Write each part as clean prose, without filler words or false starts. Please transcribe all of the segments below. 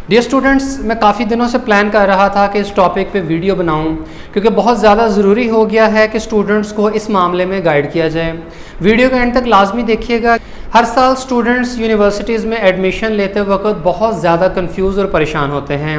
Dear students, मैं काफ़ी दिनों से प्लान कर रहा था कि इस टॉपिक पे वीडियो बनाऊं, क्योंकि बहुत ज़्यादा ज़रूरी हो गया है कि स्टूडेंट्स को इस मामले में गाइड किया जाए। वीडियो के एंड तक लाजमी देखिएगा। हर साल स्टूडेंट्स यूनिवर्सिटीज़ में एडमिशन लेते वक्त बहुत ज़्यादा कंफ्यूज और परेशान होते हैं,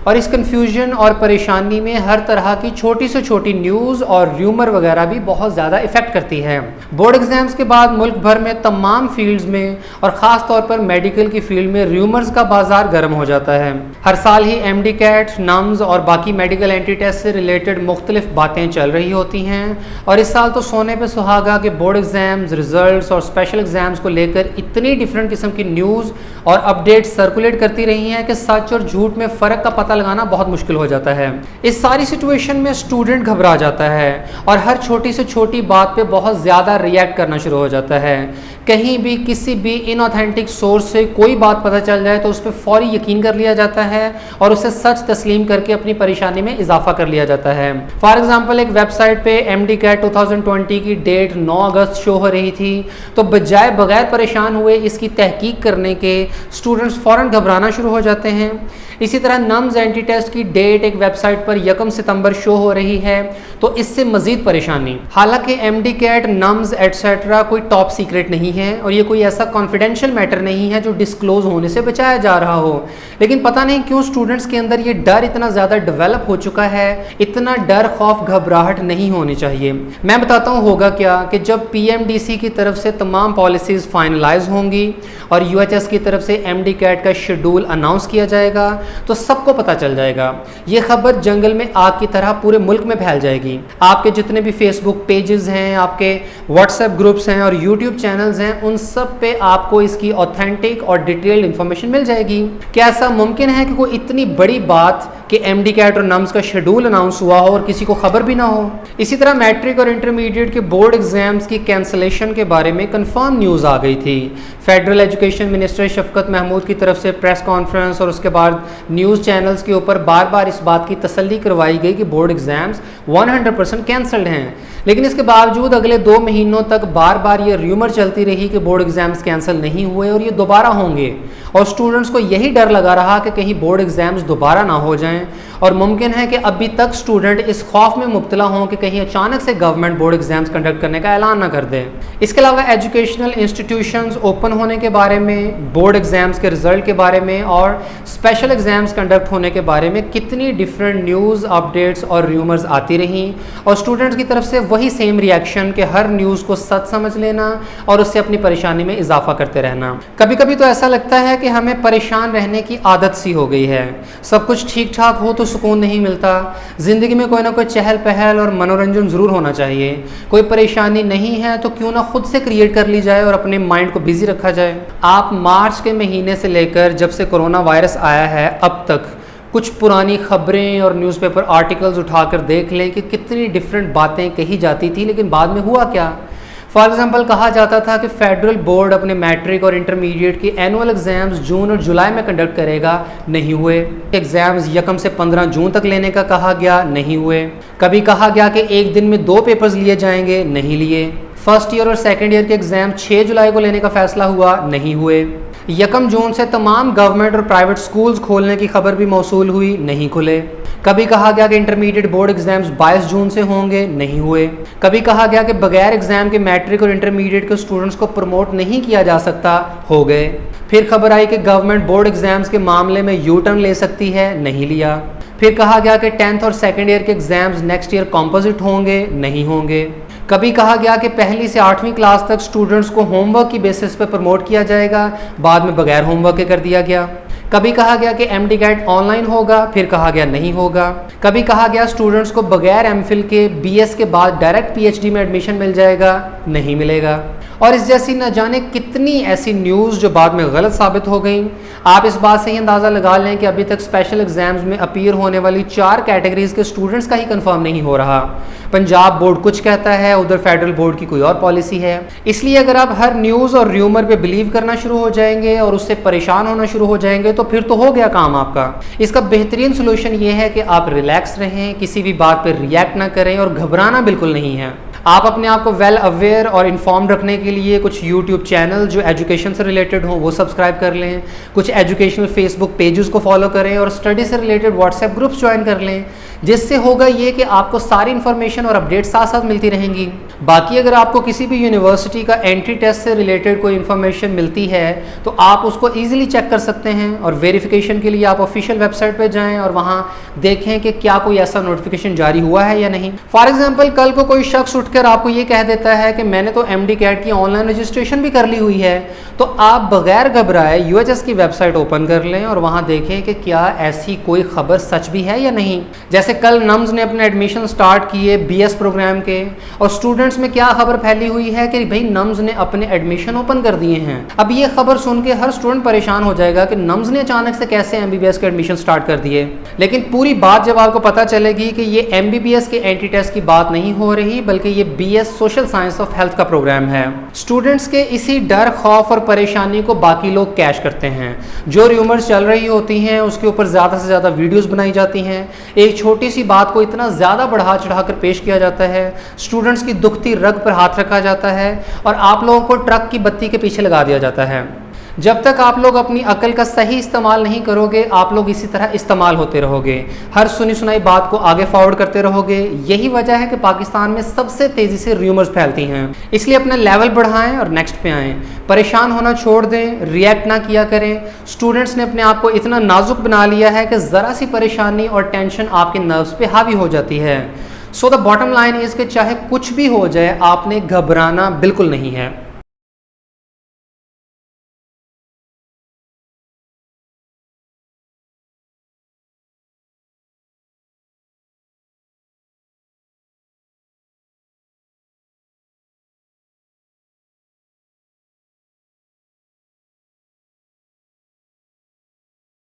और इस कंफ्यूजन और परेशानी में हर तरह की छोटी से छोटी न्यूज़ और र्यूमर वगैरह भी बहुत ज़्यादा इफ़ेक्ट करती है। बोर्ड एग्ज़ाम्स के बाद मुल्क भर में तमाम फील्ड्स में और ख़ास तौर पर मेडिकल की फील्ड में र्यूमर्स का बाजार गर्म हो जाता है। हर साल ही MD कैट, नम्स और बाकी मेडिकल एंटी टेस्ट से रिलेटेड मुख्तलिफ बातें चल रही होती हैं, और इस साल तो सोने पे सुहागा कि बोर्ड एग्ज़ाम्स, रिजल्ट्स और स्पेशल एग्ज़ाम्स को लेकर इतनी डिफरेंट किस्म की न्यूज़ और अपडेट्स सर्कुलेट करती रही हैं कि सच और झूठ में फ़र्क का पता लगाना बहुत मुश्किल हो जाता है। इस सारी सिचुएशन में स्टूडेंट घबरा जाता है और हर छोटी से छोटी बात पे बहुत ज़्यादा रिएक्ट करना शुरू हो जाता है। कहीं भी किसी भी इनऑथेंटिक सोर्स से कोई बात पता चल जाए तो उस पर फौरी यकीन कर लिया जाता है और उसे सच तस्लीम करके अपनी परेशानी में इजाफा कर लिया जाता है। फॉर एग्जांपल, एक वेबसाइट पे MD कैट 2020 की डेट 9 अगस्त शो हो रही थी, तो बजाय बगैर परेशान हुए इसकी तहकीक करने के स्टूडेंट्स फ़ौरन घबराना शुरू हो जाते हैं। इसी तरह नम्स एंटी टेस्ट की डेट एक वेबसाइट पर 1 सितंबर शो हो रही है, तो इससे मजीद परेशानी। हालांकि MD कैट, नम्स एटसेट्रा कोई टॉप सीक्रेट नहीं है और ये कोई ऐसा कॉन्फिडेंशियल मैटर नहीं है जो डिस्क्लोज होने से बचाया जा रहा हो, लेकिन पता नहीं क्यों स्टूडेंट्स के अंदर ये डर इतना ज़्यादा डेवलप हो चुका है। इतना डर, खौफ, घबराहट नहीं होनी चाहिए। मैं बताता हूँ होगा क्या कि जब PMDC की तरफ से तमाम पॉलिसीज़ फाइनलाइज होंगी और UHS की तरफ से MD कैट का शेड्यूल अनाउंस किया जाएगा तो सबको पता चल जाएगा। ये खबर जंगल में आग की तरह पूरे मुल्क में फैल जाएगी। आपके जितने भी फेसबुक पेजेस हैं, आपके व्हाट्सएप ग्रुप्स हैं और यूट्यूब चैनल्स हैं, उन सब पे आपको इसकी ऑथेंटिक और डिटेल्ड इंफॉर्मेशन मिल जाएगी। क्या ऐसा मुमकिन है कि कोई इतनी बड़ी बात कि MD कैट और नम्स का शेड्यूल अनाउंस हुआ हो और किसी को खबर भी ना हो? इसी तरह मैट्रिक और इंटरमीडिएट के बोर्ड एग्जाम्स की कैंसलेशन के बारे में कंफर्म न्यूज़ आ गई थी। फेडरल एजुकेशन मिनिस्टर शफकत महमूद की तरफ से प्रेस कॉन्फ्रेंस और उसके बाद न्यूज़ चैनल्स के ऊपर बार बार इस बात की तसल्ली करवाई गई कि बोर्ड एग्जाम्स 100% कैंसल्ड हैं, लेकिन इसके बावजूद अगले 2 महीनों तक बार बार ये र्यूमर चलती रही कि बोर्ड एग्जाम्स कैंसिल नहीं हुए और ये दोबारा होंगे, और स्टूडेंट्स को यही डर लगा रहा कि कहीं बोर्ड एग्जाम्स दोबारा ना हो जाएं, और मुमकिन है कि अभी तक स्टूडेंट इस खौफ में मुब्तला हों कि कहीं अचानक से गवर्नमेंट बोर्ड एग्जाम्स कंडक्ट करने का ऐलान ना कर दे। इसके अलावा एजुकेशनल इंस्टीट्यूशंस ओपन होने के बारे में, बोर्ड एग्जाम्स के रिजल्ट के बारे में और स्पेशल एग्जाम्स कंडक्ट होने के बारे में कितनी डिफरेंट न्यूज़, अपडेट्स और र्यूमर्स आती रहीं, और स्टूडेंट्स की तरफ से वही सेम रिएक्शन कि हर न्यूज़ को सच समझ लेना और उससे अपनी परेशानी में इजाफा करते रहना। कभी कभी तो ऐसा लगता है कि हमें परेशान रहने की आदत सी हो गई है। सब कुछ ठीक ठाक हो तो सुकून नहीं मिलता। ज़िंदगी में कोई ना कोई चहल पहल और मनोरंजन ज़रूर होना चाहिए। कोई परेशानी नहीं है तो क्यों ना खुद से क्रिएट कर ली जाए और अपने माइंड को बिजी रखा जाए। आप मार्च के महीने से लेकर जब से कोरोना वायरस आया है अब तक कुछ पुरानी खबरें और न्यूज़पेपर आर्टिकल्स उठाकर देख लें कि कितनी डिफरेंट बातें कही जाती थी, लेकिन बाद में हुआ क्या। फॉर एग्जांपल, कहा जाता था कि फेडरल बोर्ड अपने मैट्रिक और इंटरमीडिएट की एनुअल एग्जाम्स जून और जुलाई में कंडक्ट करेगा, नहीं हुए। एग्जाम्स 1 से 15 जून तक लेने का कहा गया, नहीं हुए। कभी कहा गया कि एक दिन में 2 पेपर्स लिए जाएंगे, नहीं लिए। फर्स्ट ईयर और सेकेंड ईयर के एग्जाम 6 जुलाई को लेने का फैसला हुआ, नहीं हुए। 1 जून से तमाम गवर्नमेंट और प्राइवेट स्कूल्स खोलने की खबर भी मौसूल हुई, नहीं खुले। कभी कहा गया कि इंटरमीडिएट बोर्ड एग्जाम्स 22 जून से होंगे, नहीं हुए। कभी कहा गया कि बगैर एग्जाम के मैट्रिक और इंटरमीडिएट के स्टूडेंट्स को प्रमोट नहीं किया जा सकता, हो गए। फिर खबर आई कि गवर्नमेंट बोर्ड एग्जाम्स के मामले में यू टर्न ले सकती है, नहीं लिया। फिर कहा गया कि 10th और सेकेंड ईयर के एग्जाम्स नेक्स्ट ईयर कॉम्पोजिट होंगे, नहीं होंगे। कभी कहा गया कि 1ली से 8वीं क्लास तक स्टूडेंट्स को होमवर्क की बेसिस पर प्रमोट किया जाएगा, बाद में बगैर होमवर्क के कर दिया गया। कभी कहा गया कि MD कैट ऑनलाइन होगा, फिर कहा गया नहीं होगा। कभी कहा गया स्टूडेंट्स को बगैर MPhil के BS के बाद डायरेक्ट PhD में एडमिशन मिल जाएगा, नहीं मिलेगा। और इस जैसी न जाने कितनी ऐसी न्यूज़ जो बाद में गलत साबित हो गई। आप इस बात से ही अंदाज़ा लगा लें कि अभी तक स्पेशल एग्जाम्स में अपीयर होने वाली 4 कैटेगरीज के स्टूडेंट्स का ही कंफर्म नहीं हो रहा। पंजाब बोर्ड कुछ कहता है, उधर फेडरल बोर्ड की कोई और पॉलिसी है। इसलिए अगर आप हर न्यूज़ और र्यूमर पे बिलीव करना शुरू हो जाएंगे और उससे परेशान होना शुरू हो जाएंगे तो फिर तो हो गया काम आपका। इसका बेहतरीन सोल्यूशन ये है कि आप रिलैक्स रहें, किसी भी बात पर रिएक्ट ना करें और घबराना बिल्कुल नहीं है। आप अपने आप को वेल अवेयर और इन्फॉर्म रखने के लिए कुछ यूट्यूब चैनल जो एजुकेशन से रिलेटेड हो वो सब्सक्राइब कर लें, कुछ एजुकेशनल फेसबुक पेजेस को फॉलो करें और स्टडी से रिलेटेड व्हाट्सएप ग्रुप्स ज्वाइन कर लें, जिससे होगा ये कि आपको सारी इन्फॉर्मेशन और अपडेट साथ साथ मिलती रहेंगी। बाकी अगर आपको किसी भी यूनिवर्सिटी का एंट्री टेस्ट से रिलेटेड कोई इन्फॉर्मेशन मिलती है तो आप उसको ईजिली चेक कर सकते हैं और वेरिफिकेशन के लिए आप ऑफिशियल वेबसाइट पर जाएँ और वहाँ देखें कि क्या कोई ऐसा नोटिफिकेशन जारी हुआ है या नहीं। फॉर एग्जाम्पल कल को कोई शख्स उठकर आपको ये कह देता है कि मैंने तो MD कैट की ऑनलाइन रजिस्ट्रेशन भी कर ली हुई है, तो आप बगैर घबराए UHS की वेबसाइट ओपन कर लें और वहाँ देखें कि क्या ऐसी कोई खबर सच भी है या नहीं। जैसे कल नम्स ने अपने एडमिशन स्टार्ट किए BS प्रोग्राम के, और स्टूडेंट्स में क्या खबर फैली हुई है कि भाई नम्स ने अपने एडमिशन ओपन कर दिए हैं। अब ये खबर सुन के हर स्टूडेंट परेशान हो जाएगा कि नम्स ने अचानक से कैसे MBBS के एडमिशन स्टार्ट कर दिए। लेकिन पूरी बात जब आपको पता चलेगी कि ये MBBS के एंट्री टेस्ट की बात नहीं हो रही बल्कि ये BS social science of health का प्रोग्राम है। स्टूडेंट्स के इसी डर, खौफ और परेशानी को बाकी लोग कैश करते हैं। जो र्यूमर्स चल रही होती हैं उसके ऊपर ज़्यादा से ज़्यादा वीडियोस बनाई जाती हैं, एक छोटी सी बात को इतना ज़्यादा बढ़ा चढ़ाकर पेश किया जाता है, स्टूडेंट्स की दुखती रग पर हाथ रखा जाता है और आप लोगों को ट्रक की बत्ती के पीछे लगा दिया जाता है। जब तक आप लोग अपनी अकल का सही इस्तेमाल नहीं करोगे आप लोग इसी तरह इस्तेमाल होते रहोगे, हर सुनी सुनाई बात को आगे फॉरवर्ड करते रहोगे। यही वजह है कि पाकिस्तान में सबसे तेज़ी से र्यूमर्स फैलती हैं। इसलिए अपना लेवल बढ़ाएं और नेक्स्ट पे आएँ। परेशान होना छोड़ दें, रिएक्ट ना किया करें। स्टूडेंट्स ने अपने आप को इतना नाजुक बना लिया है कि ज़रा सी परेशानी और टेंशन आपके नर्व्स पे हावी हो जाती है। So the bottom line is कि चाहे कुछ भी हो जाए आपने घबराना बिल्कुल नहीं है।